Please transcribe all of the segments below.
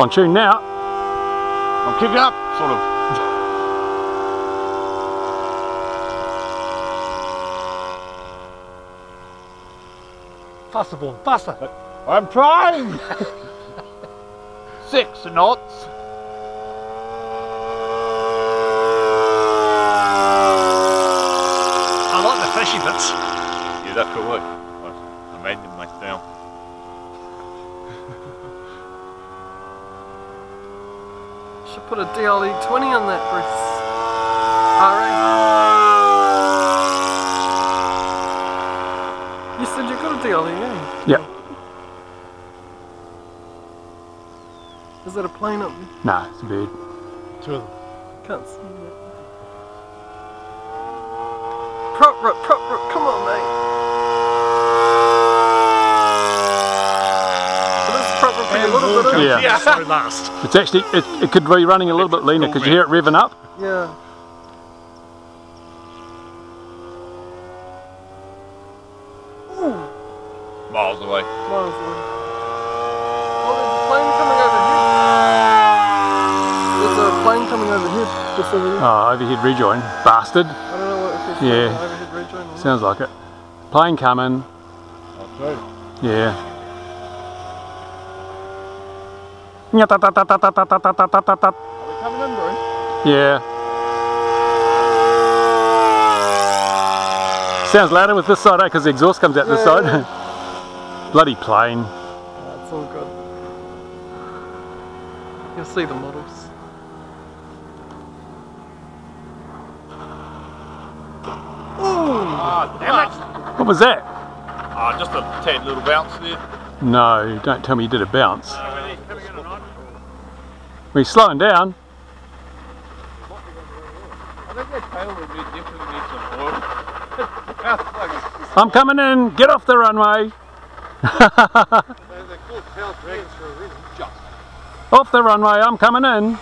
on tune now. I'm kicking up, sort of. Faster, ball, faster. I'm trying. 6 knots. I like the fishy bits. Yeah, that could work. I made them myself. Should put a DLE 20 on that, Bruce. RA. You said you got a DLE, yeah? Yep. Is that a plane up there? Nah, it's a bird. 2 of them. Can't see that. Prop rope, come on, mate. But it's prop rope a little bit, Yeah. Yeah, so last. It's actually, it could be running a little bit leaner because you hear it revving up. Yeah. Ooh, Miles away. miles away. Oh, there's a plane coming overhead. There's a plane coming overhead, just over there. Oh, overhead rejoin. Bastard. I don't know what if it's Yeah. overhead rejoin or Sounds like it. Plane coming. Okay. Yeah. Are we coming in, Bruce? Yeah. Sounds louder with this side, eh? Because the exhaust comes out this Yeah, side. yeah. Bloody plane. Oh, it's all good. You'll see the models. Ah, damn it! What was that? Ah, just a tad little bounce there. No, don't tell me you did a bounce. Were you slowing down? I think that tail would definitely need some oil. Sounds like I'm coming in. Get off the runway. they're called tail dragons for a reason. Just. Off the runway. I'm coming in.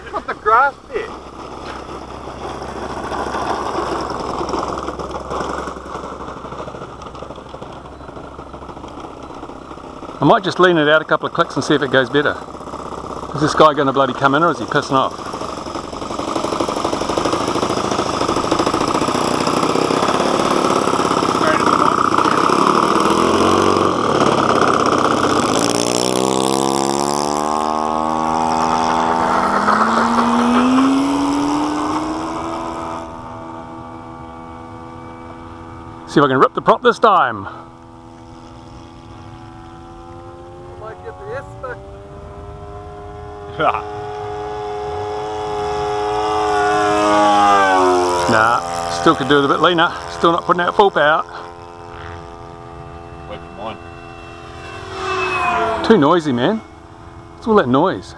Look at the grass there. I might just lean it out a couple of clicks and see if it goes better. Is this guy going to bloody come in or is he pissing off? See if I can rip the prop this time. I might get the S back. Nah, still could do it a bit leaner. Still not putting out full power. Wait for mine. Too noisy, man. It's all that noise.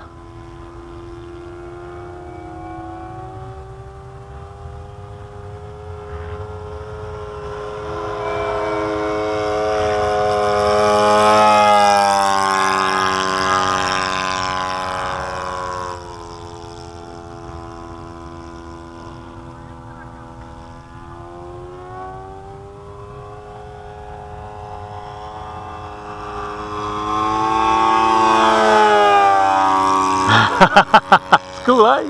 It's cool, eh?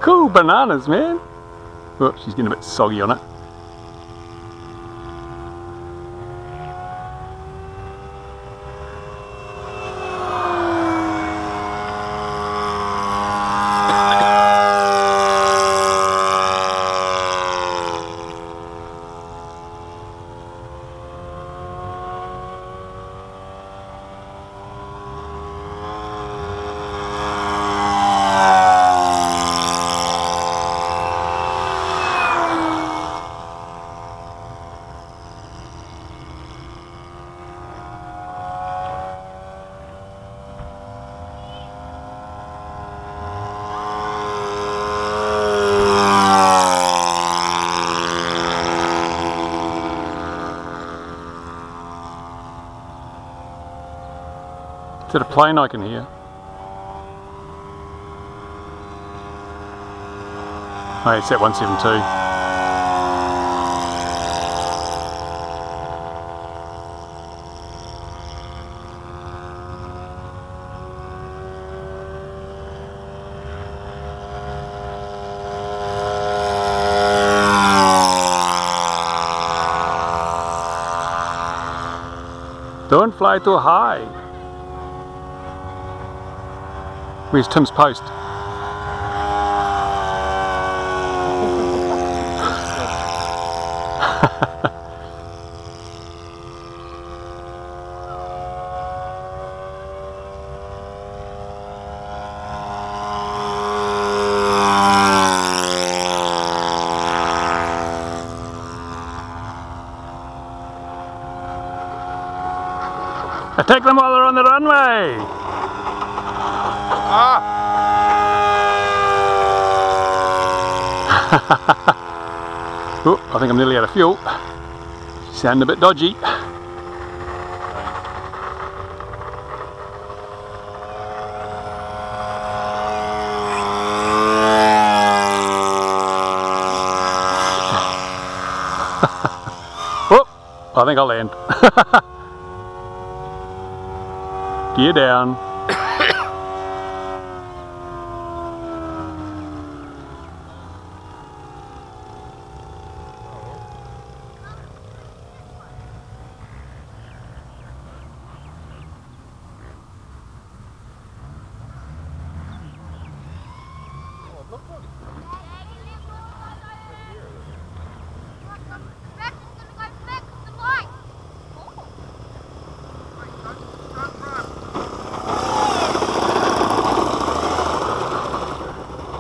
Cool bananas, man. Oh, she's getting a bit soggy on it. Is it a plane I can hear? Oh, it's at 172. Don't fly too high. Where's Tim's post? Attack them while they're on the runway! Ah! Oh, I think I'm nearly out of fuel. Sounding a bit dodgy. Oh, I think I'll land. Gear down.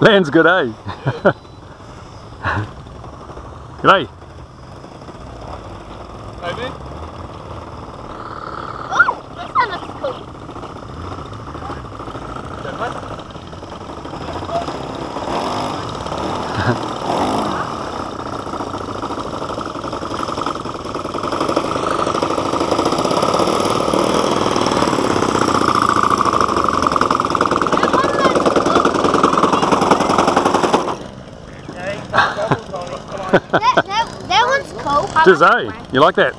Land's good, eh? G'day. Maybe? Oh, this one looks cool. That one? That one's cool. It is, eh? You like that?